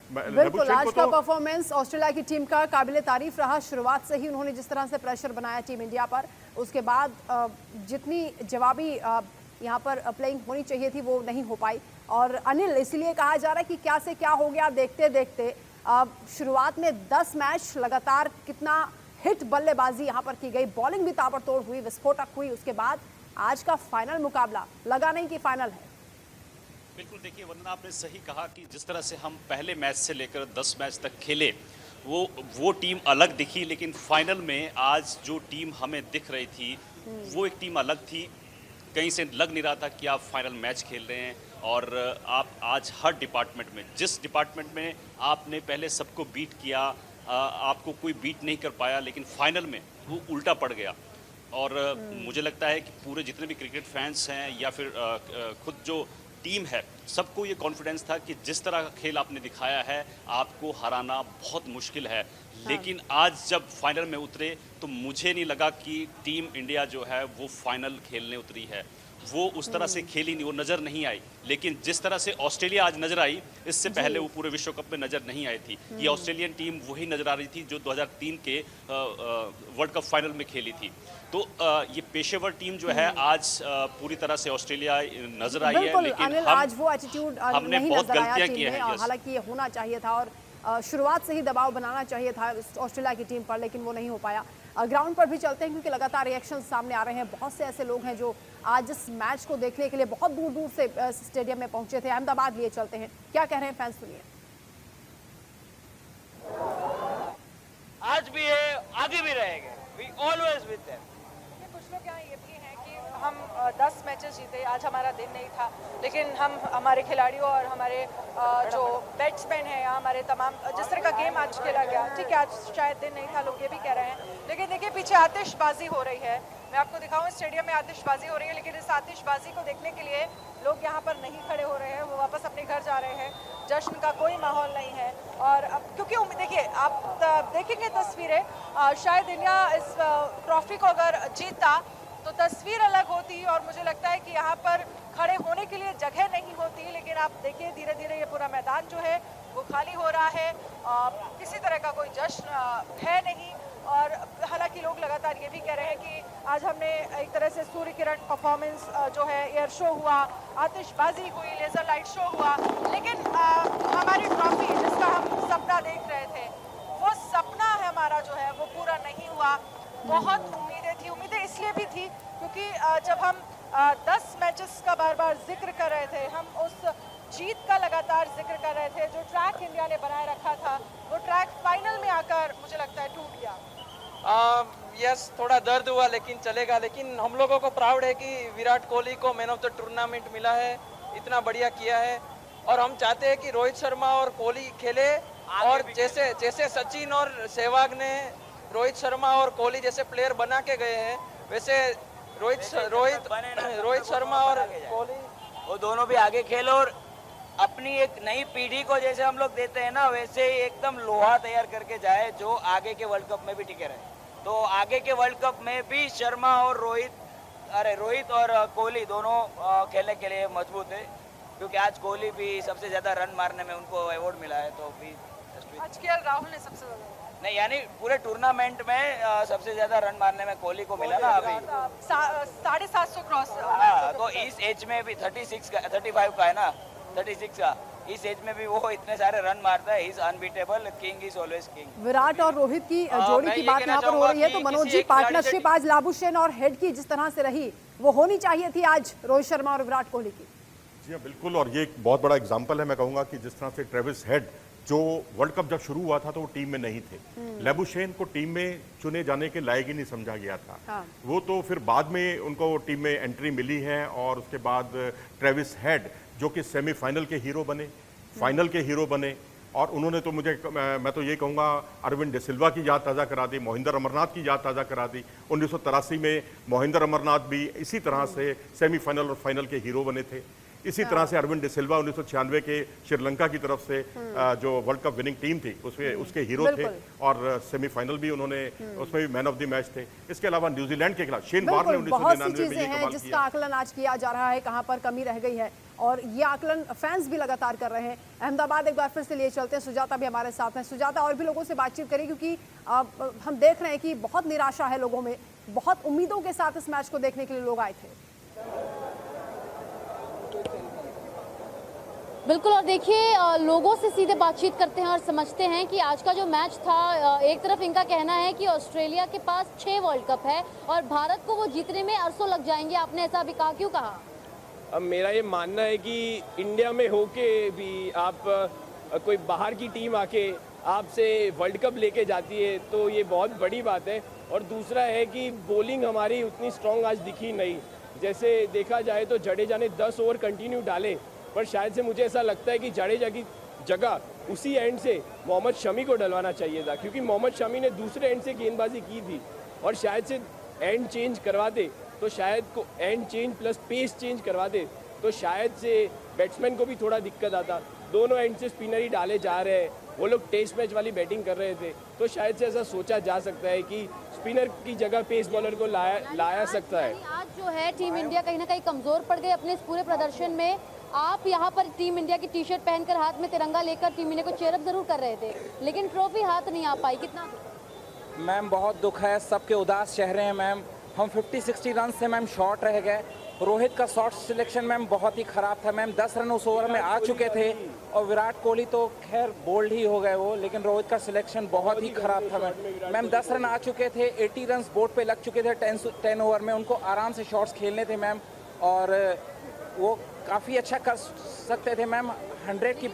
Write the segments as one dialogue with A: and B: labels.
A: बिल्कुल, आज का परफॉर्मेंस ऑस्ट्रेलिया की टीम का काबिले तारीफ रहा। शुरुआत से ही उन्होंने जिस तरह से प्रेशर बनाया टीम इंडिया पर, उसके बाद जितनी जवाबी यहाँ पर प्लेइंग होनी चाहिए थी वो नहीं हो पाई। और अनिल, इसीलिए कहा जा रहा है कि क्या से क्या हो गया देखते देखते। शुरुआत में 10 मैच लगातार कितना हिट बल्लेबाजी यहाँ पर की गई, बॉलिंग भी ताबड़तोड़ हुई, विस्फोटक हुई। उसके बाद आज का फाइनल मुकाबला लगा नहीं कि फाइनल है।
B: बिल्कुल, देखिए वंदना, आपने सही कहा कि जिस तरह से हम पहले मैच से लेकर 10 मैच तक खेले वो टीम अलग दिखी, लेकिन फाइनल में आज जो टीम हमें दिख रही थी वो एक टीम अलग थी। कहीं से लग नहीं रहा था कि आप फाइनल मैच खेल रहे हैं। और आप आज हर डिपार्टमेंट में, जिस डिपार्टमेंट में आपने पहले सबको बीट किया, आपको कोई बीट नहीं कर पाया, लेकिन फाइनल में वो उल्टा पड़ गया। और मुझे लगता है कि पूरे जितने भी क्रिकेट फैंस हैं या फिर खुद जो टीम है, सबको ये कॉन्फिडेंस था कि जिस तरह का खेल आपने दिखाया है आपको हराना बहुत मुश्किल है। लेकिन आज जब फाइनल में उतरे तो मुझे नहीं लगा कि टीम इंडिया जो है वो फाइनल खेलने उतरी है। वो उस तरह से खेली नहीं, वो नज़र नहीं आई। लेकिन जिस तरह से ऑस्ट्रेलिया आज नजर आई, इससे पहले वो पूरे विश्व कप में नजर नहीं आई थी। ये ऑस्ट्रेलियन टीम वही नजर आ रही थी जो 2003 के वर्ल्ड कप फाइनल में खेली थी। तो ये पेशेवर टीम जो है आज पूरी तरह से ऑस्ट्रेलिया नजर आई है। लेकिन
A: आज वो एटीट्यूड
B: हमने बहुत गलतियां की हैं।
A: हालांकि ये होना चाहिए था और शुरुआत से ही दबाव बनाना चाहिए था ऑस्ट्रेलिया की टीम पर, लेकिन वो नहीं हो पाया। ग्राउंड पर भी चलते हैं क्योंकि लगातार रिएक्शन सामने आ रहे हैं। बहुत से ऐसे लोग हैं जो आज इस मैच को देखने के लिए बहुत दूर दूर से स्टेडियम में पहुंचे थे। अहमदाबाद लिए चलते हैं, क्या कह रहे हैं फैंस, सुनिए।
C: आज भी है, आगे भी रहेंगे। We always with them.
D: कुछ लोग यहाँ ये भी हैं कि हम 10 मैचेस जीते, आज हमारा दिन नहीं था, लेकिन हम हमारे खिलाड़ियों और हमारे जो बैट्समैन हैं, हमारे तमाम जिस तरह का गेम आज खेला गया, ठीक है आज शायद दिन नहीं था, लोग ये भी कह रहे हैं। लेकिन देखिए पीछे आतिशबाजी हो रही है, मैं आपको दिखाऊं, स्टेडियम में आतिशबाजी हो रही है, लेकिन इस आतिशबाजी को देखने के लिए लोग यहाँ पर नहीं खड़े हो रहे हैं, वो वापस अपने घर जा रहे हैं। जश्न का कोई माहौल नहीं है। और अब क्योंकि देखिए आप देखेंगे तस्वीरें, शायद इंडिया इस ट्रॉफी को अगर जीतता तो तस्वीर अलग होती और मुझे लगता है कि यहाँ पर खड़े होने के लिए जगह नहीं होती। लेकिन आप देखिए धीरे धीरे ये पूरा मैदान जो है वो खाली हो रहा है, किसी तरह का कोई जश्न है नहीं। और हालांकि लोग लगातार ये भी कह रहे हैं कि आज हमने एक तरह से सूर्य किरण परफॉर्मेंस जो है, एयर शो हुआ, आतिशबाजी हुई, लेजर लाइट शो हुआ, लेकिन हमारी ट्रॉफी जिसका हम सपना देख रहे थे वो सपना है हमारा जो है वो पूरा नहीं हुआ। बहुत उम्मीदें थी, उम्मीदें इसलिए भी थी क्योंकि जब हम 10 मैचेस का बार बार जिक्र कर रहे थे, हम उस जीत का लगातार जिक्र कर रहे थे, जो ट्रैक इंडिया ने बनाए रखा था वो ट्रैक फाइनल में आकर मुझे लगता है टूट गया।
C: यस, थोड़ा दर्द हुआ लेकिन चलेगा। लेकिन हम लोगों को प्राउड है कि विराट कोहली को मैन ऑफ द टूर्नामेंट मिला है, इतना बढ़िया किया है। और हम चाहते हैं कि रोहित शर्मा और कोहली खेले, और जैसे सचिन और सहवाग ने रोहित शर्मा और कोहली जैसे प्लेयर बना के गए हैं, वैसे रोहित शर्मा और कोहली
E: वो दोनों भी आगे खेलो और अपनी एक नई पीढ़ी को जैसे हम लोग देते हैं ना, वैसे ही एकदम लोहा तैयार करके जाए जो आगे के वर्ल्ड कप में भी टिके रहे। तो आगे के वर्ल्ड कप में भी शर्मा और रोहित और कोहली दोनों खेलने के लिए मजबूत है, क्योंकि आज कोहली भी सबसे ज्यादा रन मारने में उनको अवार्ड मिला है। तो भी
D: आज केएल राहुल ने सबसे ज्यादा
E: नहीं, यानी पूरे टूर्नामेंट में सबसे ज्यादा रन मारने में कोहली को मिला ना अभी
D: 750 क्रॉस।
E: हाँ, तो इस एज में भी 35 का है ना, 36 का, इस एज में भी वो इतने सारे रन मारता है। He is unbeatable, king is always king.
A: Virat और रोहित की जोड़ी की बात यहाँ पर हो रही है, तो मनोज जी, पार्टनरशिप आज लाबुशेन और हेड की जिस तरह से रही वो होनी चाहिए थी आज रोहित शर्मा और विराट कोहली की।
F: जी हाँ, बिल्कुल। और ये एक बहुत बड़ा एग्जाम्पल है, मैं कहूँगा कि जिस तरह से ट्रेविस हेड जो वर्ल्ड कप जब शुरू हुआ था तो वो टीम में नहीं थे, लेबुशेन को टीम में चुने जाने के लायक ही नहीं समझा गया था।
A: हाँ।
F: वो तो फिर बाद में उनको टीम में एंट्री मिली है, और उसके बाद ट्रेविस हेड जो कि सेमीफाइनल के हीरो बने, फाइनल के हीरो बने। और उन्होंने तो मैं तो ये कहूँगा अरविंद डिसिल्वा की याद ताज़ा करा दी, मोहिंदर अमरनाथ की याद ताज़ा करा दी। 1983 में मोहिंदर अमरनाथ भी इसी तरह से सेमीफाइनल और फाइनल के हीरो बने थे। इसी तरह से अरविंद डिसिल्वा 1996 के श्रीलंका की तरफ से जो वर्ल्ड कप विनिंग टीम थी उसमें उसके हीरो थे और सेमीफाइनल भी उन्होंने उसमें भी मैन ऑफ द मैच थे। इसके अलावा न्यूजीलैंड के खिलाफ शेन वॉर्न ने
A: बहुत सी
F: 1999 में
A: चीजें
F: ये
A: हैं
F: कमाल
A: जिसका
F: किया।
A: आकलन आज किया जा रहा है, कहां पर कमी रह गई है और ये आकलन फैंस भी लगातार कर रहे हैं। अहमदाबाद एक बार फिर से लिए चलते हैं, सुजाता भी हमारे साथ हैं। सुजाता, और भी लोगों से बातचीत करें क्योंकि हम देख रहे हैं कि बहुत निराशा है लोगों में, बहुत उम्मीदों के साथ इस मैच को देखने के लिए लोग आए थे।
G: बिल्कुल, और देखिए लोगों से सीधे बातचीत करते हैं और समझते हैं कि आज का जो मैच था, एक तरफ इनका कहना है कि ऑस्ट्रेलिया के पास 6 वर्ल्ड कप है और भारत को वो जीतने में अरसों लग जाएंगे। आपने ऐसा भी कहा, क्यों कहा?
H: अब मेरा ये मानना है कि इंडिया में होके भी आप कोई बाहर की टीम आके आपसे वर्ल्ड कप लेके जाती है तो ये बहुत बड़ी बात है। और दूसरा है कि बॉलिंग हमारी उतनी स्ट्रांग आज दिखी नहीं। जैसे देखा जाए तो जडेजा ने 10 ओवर कंटिन्यू डाले, पर शायद से मुझे ऐसा लगता है कि जडेजा की जगह उसी एंड से मोहम्मद शमी को डलवाना चाहिए था, क्योंकि मोहम्मद शमी ने दूसरे एंड से गेंदबाजी की थी और शायद से एंड चेंज करवा दे तो शायद को and change plus pace change करवा दे तो शायद से बैट्समैन को भी थोड़ा दिक्कत आता। दोनों एंड से स्पिनर ही डाले जा रहे हैं, वो लोग टेस्ट मैच वाली बैटिंग कर रहे थे, तो शायद से ऐसा सोचा जा सकता है कि स्पिनर की जगह पेस बॉलर को लाया सकता है।
G: आज जो है टीम इंडिया कहीं ना कहीं कमजोर पड़ गई अपने इस पूरे प्रदर्शन में। आप यहाँ पर टीम इंडिया की टी शर्ट पहनकर हाथ में तिरंगा लेकर टीम इंडिया को चेयरअप जरूर कर रहे थे, लेकिन ट्रॉफी हाथ नहीं आ पाई। कितना
I: मैम बहुत दुख है, सबके उदास चेहरे हैं मैम। हम 50-60 रन से मैम शॉर्ट रह गए। रोहित का शॉट सिलेक्शन मैम बहुत ही ख़राब था मैम। 10 रन उस ओवर में आ चुके थे और विराट कोहली तो खैर बोल्ड ही हो गए वो, लेकिन रोहित का सिलेक्शन बहुत ही ख़राब था मैम। मैम 10 रन आ चुके थे, 80 रन बोर्ड पे लग चुके थे 10 ओवर में। उनको आराम से शॉट्स खेलने थे मैम और वो काफ़ी अच्छा कर सकते थे मैम। 100 की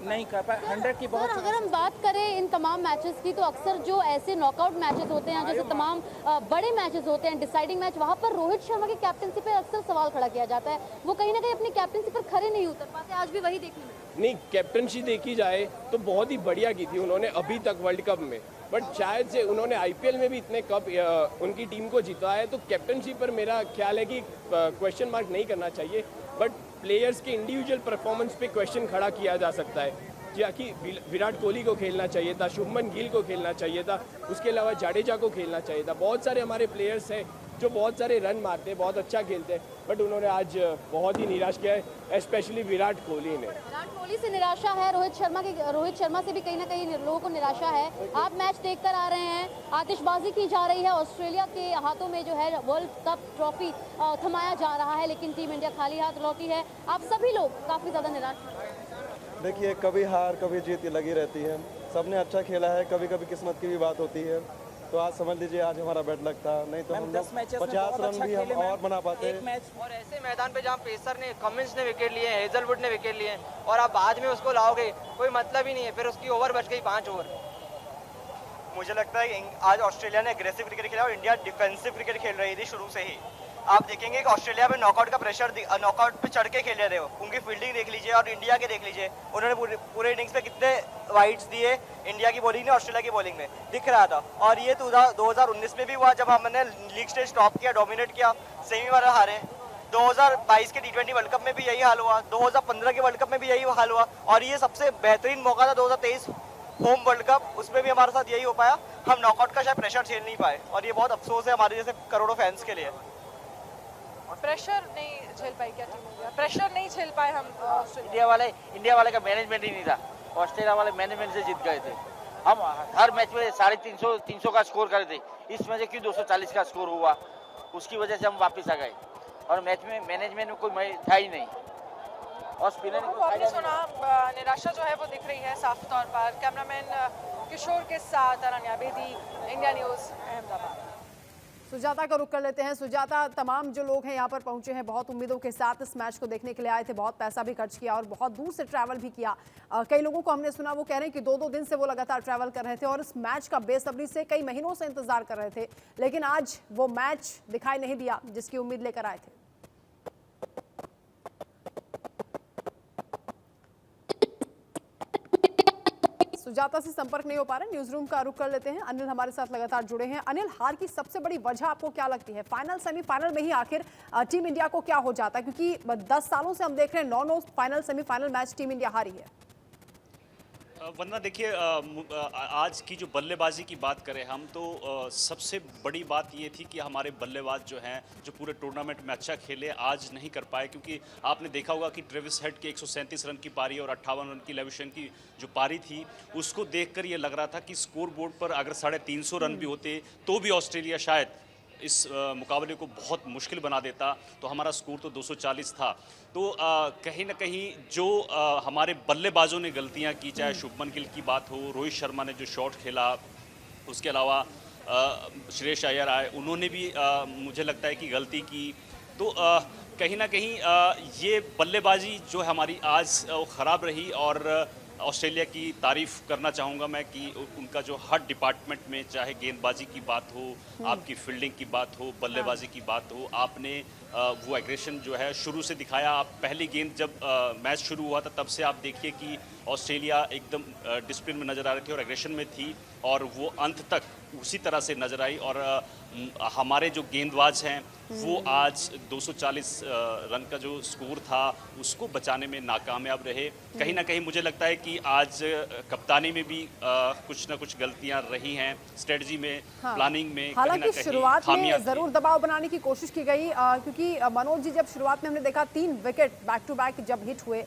I: नहीं कर पाए, 100 की बहुत।
G: अगर हम बात करें इन तमाम मैचेस की तो अक्सर जो ऐसे नॉकआउट मैचेस होते हैं, जैसे तमाम बड़े मैचेस होते हैं, डिसाइडिंग मैच, वहाँ पर रोहित शर्मा की कैप्टनसी पर अक्सर सवाल खड़ा किया जाता है। वो कहीं ना कहीं अपनी कैप्टनसी पर खड़े नहीं उतर पाते, आज भी वही देखने में।
H: नहीं, कैप्टनसी देखी जाए तो बहुत ही बढ़िया की थी उन्होंने अभी तक वर्ल्ड कप में, बट शायद से उन्होंने आईपीएल में भी इतने कप उनकी टीम को जीता है, तो कैप्टनसी पर मेरा ख्याल है कि क्वेश्चन मार्क नहीं करना चाहिए, बट प्लेयर्स के इंडिविजुअल परफॉर्मेंस पे क्वेश्चन खड़ा किया जा सकता है। कि विराट कोहली को खेलना चाहिए था, शुभमन गिल को खेलना चाहिए था, उसके अलावा जाडेजा को खेलना चाहिए था। बहुत सारे हमारे प्लेयर्स हैं जो बहुत सारे रन मारते हैं, बहुत अच्छा खेलते हैं, बट उन्होंने आज बहुत ही निराश किया है, स्पेशली विराट कोहली ने।
G: विराट कोहली से निराशा है, रोहित शर्मा से भी कहीं ना कहीं लोगों को निराशा है। आप मैच देखकर आ रहे हैं, आतिशबाजी की जा रही है, ऑस्ट्रेलिया के हाथों में जो है वर्ल्ड कप ट्रॉफी थमाया जा रहा है, लेकिन टीम इंडिया खाली हाथ लौटी है। आप सभी लोग काफ़ी ज़्यादा निराश हैं।
J: देखिए, कभी हार कभी जीत लगी रहती है। सबने अच्छा खेला है, कभी कभी किस्मत की भी बात होती है। तो आज समझ लीजिए आज हमारा बैड लक था, नहीं तो हम 50 रन भी हम और बना पाते।
C: और ऐसे मैदान पे जहाँ पेसर ने, कमिंस ने विकेट लिए, हेजलवुड ने विकेट लिए और आप बाद में उसको लाओगे, कोई मतलब ही नहीं है। फिर उसकी ओवर बच गई 5 ओवर।
K: मुझे लगता है आज ऑस्ट्रेलिया ने एग्रेसिव क्रिकेट खेला और इंडिया डिफेंसिव क्रिकेट खेल रही थी शुरू से ही। आप देखेंगे कि ऑस्ट्रेलिया में नॉकआउट का प्रेशर, नॉकआउट पे चढ़ के खेल रहे हो। उनकी फील्डिंग देख लीजिए और इंडिया के देख लीजिए, उन्होंने पूरे इनिंग्स पे कितने वाइड्स दिए इंडिया की बॉलिंग ने, ऑस्ट्रेलिया की बॉलिंग में दिख रहा था। और ये 2019 में भी हुआ जब हमने लीग स्टेज टॉप किया, डोमिनेट किया, सेमी वाला हारे। 2022 के T20 वर्ल्ड कप में भी यही हाल हुआ, 2015 के वर्ल्ड कप में भी यही हाल हुआ और ये सबसे बेहतरीन मौका था 2023 होम वर्ल्ड कप, उसमें भी हमारे साथ यही हो पाया। हम नॉकआउट का शायद प्रेशर झेल नहीं पाए और ये बहुत अफसोस है हमारे जैसे करोड़ों फैंस के लिए।
D: प्रेशर नहीं झेल पाई क्या टीम इंडिया? प्रेशर नहीं झेल पाए हम।
E: इंडिया वाले का मैनेजमेंट ही नहीं था, ऑस्ट्रेलिया वाले मैनेजमेंट से जीत गए थे। हम हर मैच में 350 का स्कोर करे थे, इस मैच में क्यों 240 का स्कोर हुआ, उसकी वजह से हम वापस आ गए और मैच में मैनेजमेंट में कोई था ही नहीं। और स्पिनर
D: आपने सुना, निराशा जो है वो दिख रही है साफ तौर पर। कैमरामैन किशोर के साथ अनन्या बेदी, इंडिया न्यूज़, अहमदाबाद।
A: सुजाता का रुख कर लेते हैं। सुजाता, तमाम जो लोग हैं यहाँ पर पहुंचे हैं बहुत उम्मीदों के साथ इस मैच को देखने के लिए आए थे, बहुत पैसा भी खर्च किया और बहुत दूर से ट्रैवल भी किया। कई लोगों को हमने सुना वो कह रहे हैं कि 2-2 दिन से वो लगातार ट्रैवल कर रहे थे और इस मैच का बेसब्री से कई महीनों से इंतजार कर रहे थे, लेकिन आज वो मैच दिखाई नहीं दिया जिसकी उम्मीद लेकर आए थे। सुजाता से संपर्क नहीं हो पा रहा, न्यूज रूम का रुख कर लेते हैं। अनिल हमारे साथ लगातार जुड़े हैं। अनिल, हार की सबसे बड़ी वजह आपको क्या लगती है? फाइनल सेमीफाइनल में ही आखिर टीम इंडिया को क्या हो जाता है, क्योंकि 10 सालों से हम देख रहे हैं 9 final semifinal match team India हारी है।
B: वरना देखिए, आज की जो बल्लेबाजी की बात करें हम तो सबसे बड़ी बात ये थी कि हमारे बल्लेबाज जो हैं, जो पूरे टूर्नामेंट में अच्छा खेले, आज नहीं कर पाए। क्योंकि आपने देखा होगा कि ट्रेविस हेड के 137 रन की पारी और 58 रन की लेविशन की जो पारी थी, उसको देखकर ये लग रहा था कि स्कोर बोर्ड पर अगर 350 रन भी होते तो भी ऑस्ट्रेलिया शायद इस मुकाबले को बहुत मुश्किल बना देता। तो हमारा स्कोर तो 240 था। तो कहीं ना कहीं जो हमारे बल्लेबाजों ने गलतियां की, चाहे शुभमन गिल की बात हो, रोहित शर्मा ने जो शॉट खेला, उसके अलावा श्रेयस अय्यर आए, उन्होंने भी मुझे लगता है कि गलती की। तो कहीं ना कहीं ये बल्लेबाजी जो है हमारी आज ख़राब रही। और ऑस्ट्रेलिया की तारीफ़ करना चाहूँगा मैं कि उनका जो हर डिपार्टमेंट में, चाहे गेंदबाजी की बात हो, आपकी फील्डिंग की बात हो, बल्लेबाजी की बात हो, आपने वो एग्रेशन जो है शुरू से दिखाया। आप पहली गेंद जब मैच शुरू हुआ था तब से आप देखिए कि ऑस्ट्रेलिया एकदम डिसिप्लिन में नज़र आ रही थी और एग्रेशन में थी, और वो अंत तक उसी तरह से नज़र आई। और हमारे जो गेंदबाज हैं वो आज 240 रन का जो स्कोर था उसको बचाने में नाकामयाब रहे। कहीं ना कहीं मुझे लगता है कि आज कप्तानी में भी कुछ ना कुछ गलतियां रही हैं, स्ट्रेटजी में, प्लानिंग में।
A: हालांकि शुरुआत में जरूर दबाव बनाने की कोशिश की गई, क्योंकि मनोज जी, जब शुरुआत में हमने देखा 3 विकेट बैक टू बैक जब हिट हुए,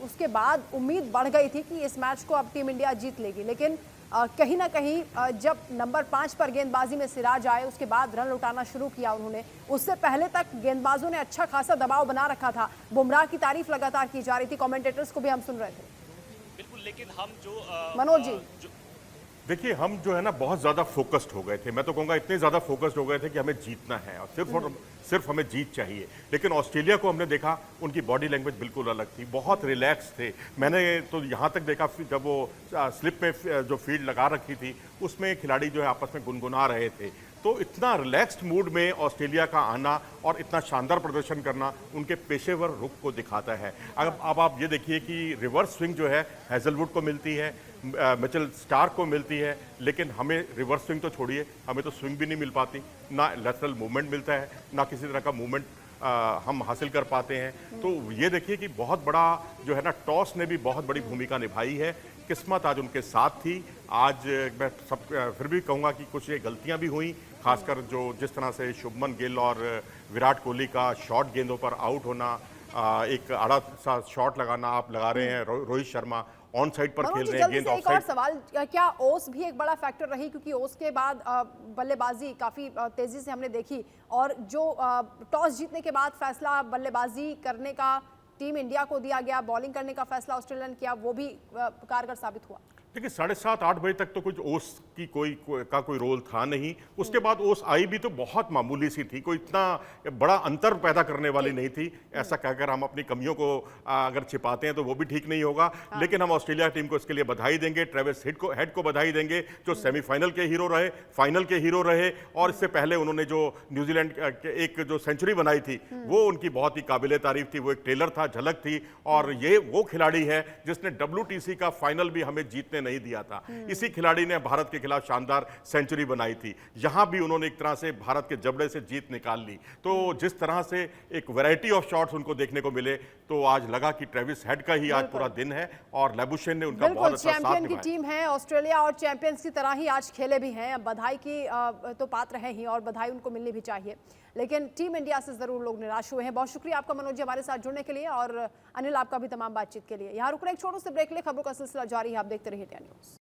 A: उसके बाद उम्मीद बढ़ गई थी कि इस मैच को अब टीम इंडिया जीत लेगी। लेकिन कहीं ना कहीं जब नंबर 5 पर गेंदबाजी में सिराज आए, उसके बाद रन लौटाना शुरू किया उन्होंने। उससे पहले तक गेंदबाजों ने अच्छा खासा दबाव बना रखा था। बुमराह की तारीफ लगातार की जा रही थी, कमेंटेटर्स को भी हम सुन रहे थे।
B: बिल्कुल, लेकिन हम जो
A: मनोज जी,
F: देखिए, हम जो है ना बहुत ज़्यादा फोकस्ड हो गए थे। मैं तो कहूँगा इतने ज़्यादा फोकस्ड हो गए थे कि हमें जीतना है और सिर्फ हमें जीत चाहिए। लेकिन ऑस्ट्रेलिया को हमने देखा, उनकी बॉडी लैंग्वेज बिल्कुल अलग थी, बहुत रिलैक्स थे। मैंने तो यहाँ तक देखा जब वो स्लिप में जो फील्ड लगा रखी थी उसमें खिलाड़ी जो है आपस में गुनगुना रहे थे। तो इतना रिलैक्स्ड मूड में ऑस्ट्रेलिया का आना और इतना शानदार प्रदर्शन करना उनके पेशेवर रुख को दिखाता है। अब आप ये देखिए कि रिवर्स स्विंग जो है हेजलवुड को मिलती है, मिचेल स्टार्क को मिलती है, लेकिन हमें रिवर्स स्विंग तो छोड़िए, हमें तो स्विंग भी नहीं मिल पाती, ना लैटरल मूवमेंट मिलता है, ना किसी तरह का मूवमेंट हम हासिल कर पाते हैं। तो ये देखिए कि बहुत बड़ा जो है ना टॉस ने भी बहुत बड़ी भूमिका निभाई है। किस्मत आज उनके साथ थी। आज मैं फिर भी कहूँगा कि कुछ ये गलतियाँ भी हुई, खासकर जो जिस तरह से शुभमन गिल और विराट कोहली का शॉर्ट गेंदों पर आउट होना, एक आड़ा सा शॉट लगाना, आप लगा रहे हैं, रोहित शर्मा ऑन साइड पर खेल रहे हैं, गेंद ऑफ
A: एक और
F: साइड।
A: सवाल, क्या ओस भी एक बड़ा फैक्टर रही? क्योंकि ओस के बाद बल्लेबाजी काफी तेजी से हमने देखी, और जो टॉस जीतने के बाद फैसला बल्लेबाजी करने का टीम इंडिया को दिया गया, बॉलिंग करने का फैसला ऑस्ट्रेलिया ने किया, वो भी कारगर साबित हुआ।
F: देखिए 7:30-8 बजे तक तो कुछ ओस की कोई रोल था नहीं। उसके बाद ओस आई भी तो बहुत मामूली सी थी, कोई इतना बड़ा अंतर पैदा करने वाली नहीं थी। ऐसा कहकर हम अपनी कमियों को अगर छिपाते हैं तो वो भी ठीक नहीं होगा। लेकिन हम ऑस्ट्रेलिया टीम को इसके लिए बधाई देंगे, ट्रेविस हेड को बधाई देंगे, जो सेमीफाइनल के हीरो रहे, फाइनल के हीरो रहे, और इससे पहले उन्होंने जो न्यूजीलैंड एक जो सेंचुरी बनाई थी वो उनकी बहुत ही काबिले तारीफ थी। वो एक टेलर था, झलक थी, और ये वो खिलाड़ी है जिसने WTC का फाइनल भी हमें जीतने नहीं दिया था। इसी खिलाड़ी ने भारत के खिलाफ शानदार सेंचुरी बनाई थी। यहां भी उन्होंने एक तरह से भारत के जबड़े से जीत निकाल ली। तो जिस तरह से एक वैरायटी ऑफ शॉट्स उनको देखने को मिले, तो आज लगा कि ट्रेविस हेड का ही आज पूरा दिन है, और लेबुशेन ने उनका बहुत अच्छा साथ निभाया।
A: चैंपियन की टीम है ऑस्ट्रेलिया, और चैंपियंस की तरह ही आज खेले भी हैं। बधाई की तो पात्र है ही, और बधाई उनको मिलनी भी चाहिए। लेकिन टीम इंडिया से जरूर लोग निराश हुए हैं। बहुत शुक्रिया आपका मनोज जी हमारे साथ जुड़ने के लिए, और अनिल आपका भी तमाम बातचीत के लिए। यहाँ रुक रहे एक छोटे से ब्रेक ले, खबरों का सिलसिला जारी है, आप देखते रहिए इंडिया न्यूज।